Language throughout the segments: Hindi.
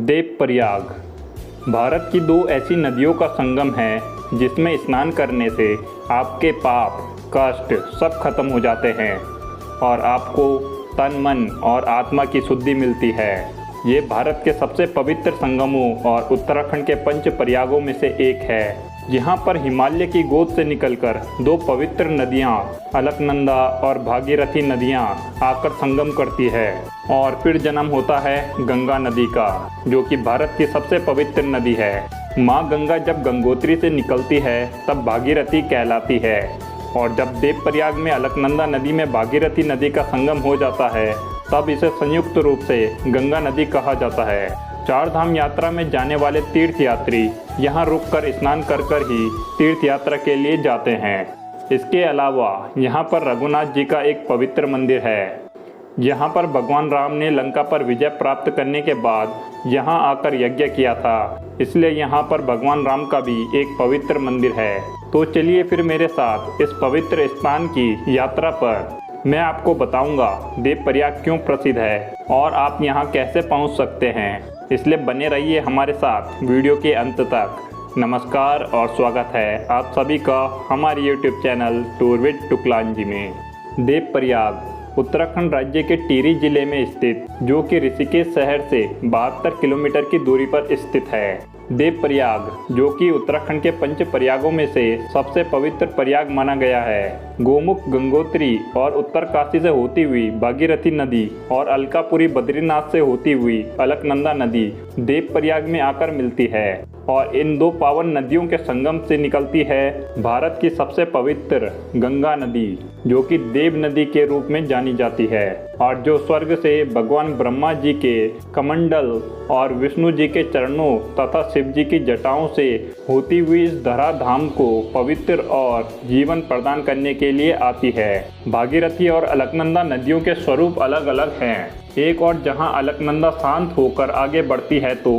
देवप्रयाग भारत की दो ऐसी नदियों का संगम है जिसमें स्नान करने से आपके पाप कष्ट सब खत्म हो जाते हैं और आपको तन मन और आत्मा की शुद्धि मिलती है। ये भारत के सबसे पवित्र संगमों और उत्तराखंड के पंच प्रयागों में से एक है। यहाँ पर हिमालय की गोद से निकलकर दो पवित्र नदियाँ अलकनंदा और भागीरथी नदियाँ आकर संगम करती है और फिर जन्म होता है गंगा नदी का, जो कि भारत की सबसे पवित्र नदी है। माँ गंगा जब गंगोत्री से निकलती है तब भागीरथी कहलाती है और जब देवप्रयाग में अलकनंदा नदी में भागीरथी नदी का संगम हो जाता है तब इसे संयुक्त रूप से गंगा नदी कहा जाता है। चार धाम यात्रा में जाने वाले तीर्थयात्री यहाँ रुककर स्नान कर ही तीर्थ यात्रा के लिए जाते हैं। इसके अलावा यहाँ पर रघुनाथ जी का एक पवित्र मंदिर है। यहाँ पर भगवान राम ने लंका पर विजय प्राप्त करने के बाद यहाँ आकर यज्ञ किया था, इसलिए यहाँ पर भगवान राम का भी एक पवित्र मंदिर है। तो चलिए फिर मेरे साथ इस पवित्र स्थान की यात्रा पर मैं आपको बताऊंगा देवप्रयाग क्यों प्रसिद्ध है और आप यहाँ कैसे पहुँच सकते हैं। इसलिए बने रहिए हमारे साथ वीडियो के अंत तक। नमस्कार और स्वागत है आप सभी का हमारे YouTube चैनल टूर विद टुकलांजी में। देवप्रयाग उत्तराखंड राज्य के टिहरी जिले में स्थित, जो कि ऋषिकेश शहर से 72 किलोमीटर की दूरी पर स्थित है। देवप्रयाग, जो कि उत्तराखंड के पंच प्रयागों में से सबसे पवित्र प्रयाग माना गया है, गोमुख गंगोत्री और उत्तरकाशी से होती हुई भागीरथी नदी और अलकापुरी बद्रीनाथ से होती हुई अलकनंदा नदी देवप्रयाग में आकर मिलती है और इन दो पावन नदियों के संगम से निकलती है भारत की सबसे पवित्र गंगा नदी, जो कि देव नदी के रूप में जानी जाती है और जो स्वर्ग से भगवान ब्रह्मा जी के कमंडल और विष्णु जी के चरणों तथा शिव जी की जटाओं से होती हुई इस धरा धाम को पवित्र और जीवन प्रदान करने के लिए आती है। भागीरथी और अलकनंदा नदियों के स्वरूप अलग अलग हैं। एक और जहां अलकनंदा शांत होकर आगे बढ़ती है तो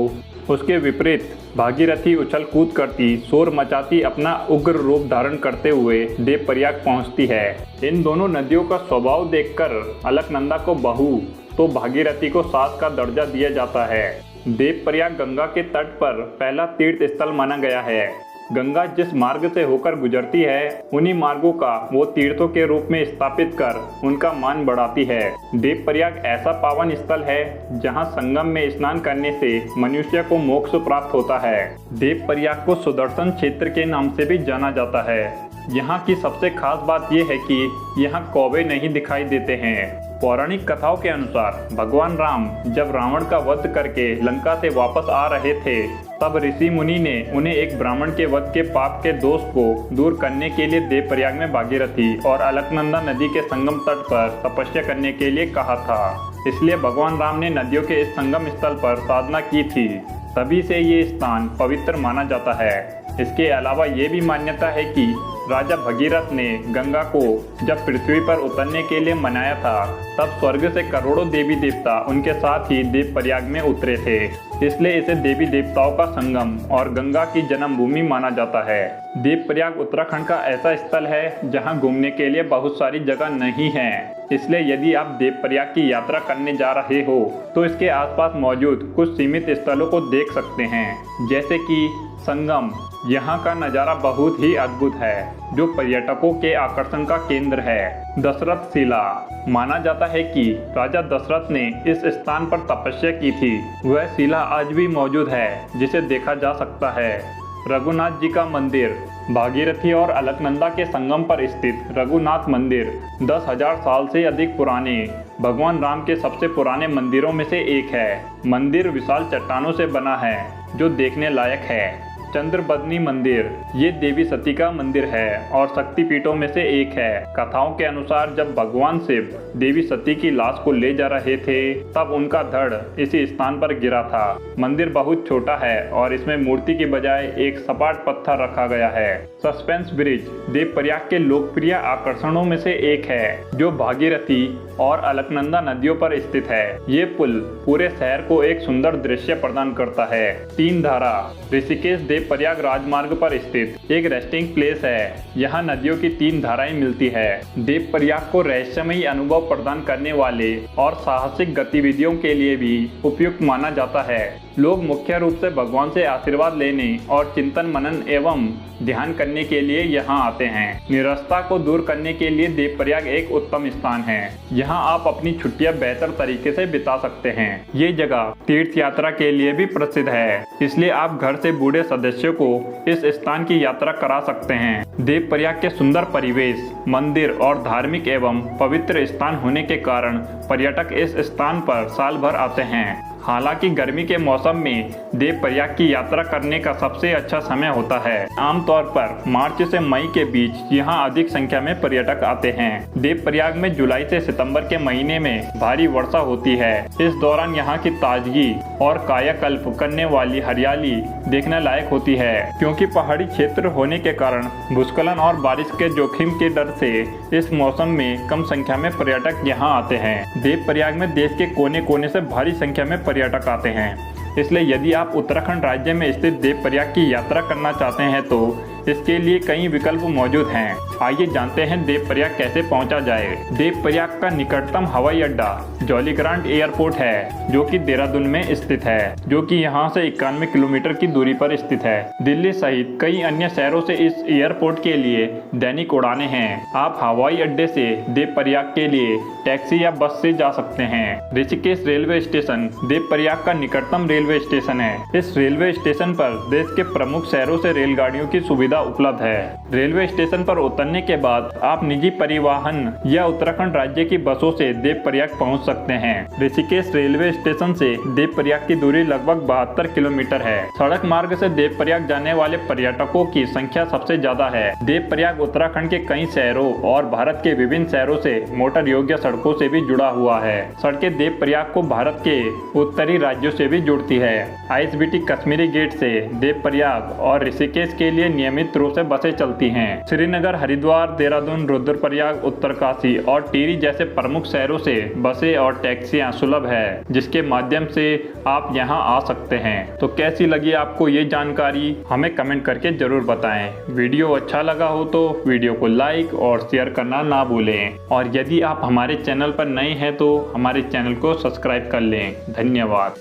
उसके विपरीत भागीरथी उछल कूद करती शोर मचाती अपना उग्र रूप धारण करते हुए देवप्रयाग पहुंचती है। इन दोनों नदियों का स्वभाव देखकर अलकनंदा को बहू तो भागीरथी को सास का दर्जा दिया जाता है। देवप्रयाग गंगा के तट पर पहला तीर्थ स्थल माना गया है। गंगा जिस मार्ग से होकर गुजरती है उन्हीं मार्गों का वो तीर्थों के रूप में स्थापित कर उनका मान बढ़ाती है। देवप्रयाग ऐसा पावन स्थल है जहां संगम में स्नान करने से मनुष्य को मोक्ष प्राप्त होता है। देवप्रयाग को सुदर्शन क्षेत्र के नाम से भी जाना जाता है। यहाँ की सबसे खास बात यह है कि यहाँ कौवे नहीं दिखाई देते हैं। पौराणिक कथाओं के अनुसार भगवान राम जब रावण का वध करके लंका से वापस आ रहे थे तब ऋषि मुनि ने उन्हें एक ब्राह्मण के वध के पाप के दोष को दूर करने के लिए देवप्रयाग में भागीरथी और अलकनंदा नदी के संगम तट पर तपस्या करने के लिए कहा था। इसलिए भगवान राम ने नदियों के इस संगम स्थल पर साधना की थी, तभी से ये स्थान पवित्र माना जाता है। इसके अलावा ये भी मान्यता है कि राजा भगीरथ ने गंगा को जब पृथ्वी पर उतरने के लिए मनाया था तब स्वर्ग से करोड़ों देवी देवता उनके साथ ही देवप्रयाग में उतरे थे, इसलिए इसे देवी देवताओं का संगम और गंगा की जन्मभूमि माना जाता है। देवप्रयाग उत्तराखंड का ऐसा स्थल है जहां घूमने के लिए बहुत सारी जगह नहीं है, इसलिए यदि आप देवप्रयाग की यात्रा करने जा रहे हो तो इसके आसपास मौजूद कुछ सीमित स्थलों को देख सकते हैं, जैसे कि संगम। यहाँ का नज़ारा बहुत ही अद्भुत है जो पर्यटकों के आकर्षण का केंद्र है। दशरथ शिला, माना जाता है कि राजा दशरथ ने इस स्थान पर तपस्या की थी। वह शिला आज भी मौजूद है जिसे देखा जा सकता है। रघुनाथ जी का मंदिर, भागीरथी और अलकनंदा के संगम पर स्थित रघुनाथ मंदिर 10,000 साल से अधिक पुराने भगवान राम के सबसे पुराने मंदिरों में से एक है। मंदिर विशाल चट्टानों से बना है जो देखने लायक है। चंद्रबदनी मंदिर, ये देवी सती का मंदिर है और शक्तिपीठों में से एक है। कथाओं के अनुसार जब भगवान शिव देवी सती की लाश को ले जा रहे थे तब उनका धड़ इसी स्थान पर गिरा था। मंदिर बहुत छोटा है और इसमें मूर्ति की बजाय एक सपाट पत्थर रखा गया है। सस्पेंस ब्रिज देवप्रयाग के लोकप्रिय आकर्षणों में से एक है जो भागीरथी और अलकनंदा नदियों पर स्थित है। ये पुल पूरे शहर को एक सुंदर दृश्य प्रदान करता है। तीन धारा ऋषिकेश देवप्रयाग राजमार्ग पर स्थित एक रेस्टिंग प्लेस है। यहाँ नदियों की 3 धाराएं मिलती है। देवप्रयाग को रहस्यमयी अनुभव प्रदान करने वाले और साहसिक गतिविधियों के लिए भी उपयुक्त माना जाता है। लोग मुख्य रूप से भगवान से आशीर्वाद लेने और चिंतन मनन एवं ध्यान करने के लिए यहाँ आते हैं। निरस्ता को दूर करने के लिए देवप्रयाग एक उत्तम स्थान है। यहाँ आप अपनी छुट्टियाँ बेहतर तरीके से बिता सकते हैं। ये जगह तीर्थ यात्रा के लिए भी प्रसिद्ध है, इसलिए आप घर से बूढ़े सदस्यों को इस स्थान की यात्रा करा सकते हैं। देवप्रयाग के सुंदर परिवेश, मंदिर और धार्मिक एवं पवित्र स्थान होने के कारण पर्यटक इस स्थान पर साल भर आते हैं। हालांकि गर्मी के मौसम में देवप्रयाग की यात्रा करने का सबसे अच्छा समय होता है। आमतौर पर मार्च से मई के बीच यहाँ अधिक संख्या में पर्यटक आते हैं। देवप्रयाग में जुलाई से सितंबर के महीने में भारी वर्षा होती है। इस दौरान यहाँ की ताजगी और कायाकल्प करने वाली हरियाली देखने लायक होती है, क्योंकि पहाड़ी क्षेत्र होने के कारण भूस्खलन और बारिश के जोखिम के डर से इस मौसम में कम संख्या में पर्यटक यहाँ आते हैं। देवप्रयाग में देश के कोने कोने से भारी संख्या में पर्यटक आते हैं, इसलिए यदि आप उत्तराखंड राज्य में स्थित देवप्रयाग की यात्रा करना चाहते हैं तो इसके लिए कई विकल्प मौजूद हैं। आइए जानते हैं देवप्रयाग कैसे पहुंचा जाए। देवप्रयाग का निकटतम हवाई अड्डा जौलीग्रांट एयरपोर्ट है, जो कि देहरादून में स्थित है, जो कि यहां से 91 किलोमीटर की दूरी पर स्थित है। दिल्ली सहित कई अन्य शहरों से इस एयरपोर्ट के लिए दैनिक उड़ानें हैं। आप हवाई अड्डे से देवप्रयाग के लिए टैक्सी या बस से जा सकते हैं। ऋषिकेश रेलवे स्टेशन देवप्रयाग का निकटतम रेलवे स्टेशन है। इस रेलवे स्टेशन पर देश के प्रमुख शहरों से रेलगाड़ियों की सुविधा उपलब्ध है। रेलवे स्टेशन पर उतरने के बाद आप निजी परिवहन या उत्तराखंड राज्य की बसों से देवप्रयाग पहुंच सकते हैं। ऋषिकेश रेलवे स्टेशन से देवप्रयाग की दूरी लगभग 72 किलोमीटर है। सड़क मार्ग से देवप्रयाग जाने वाले पर्यटकों की संख्या सबसे ज्यादा है। देवप्रयाग उत्तराखंड के कई शहरों और भारत के विभिन्न शहरों से मोटर योग्य सड़कों से भी जुड़ा हुआ है। सड़कें देवप्रयाग को भारत के उत्तरी राज्यों से भी जोड़ती है। ISBT कश्मीरी गेट से देवप्रयाग और ऋषिकेश के लिए नियमित रूप से बसें चलती हैं। श्रीनगर, हरिद्वार, देहरादून, रुद्रप्रयाग, उत्तरकाशी और टिहरी जैसे प्रमुख शहरों से बसें और टैक्सियां सुलभ है, जिसके माध्यम से आप यहां आ सकते हैं। तो कैसी लगी आपको ये जानकारी, हमें कमेंट करके जरूर बताएं। वीडियो अच्छा लगा हो तो वीडियो को लाइक और शेयर करना ना भूलें, और यदि आप हमारे चैनल पर नए हैं तो हमारे चैनल को सब्सक्राइब कर लें। धन्यवाद।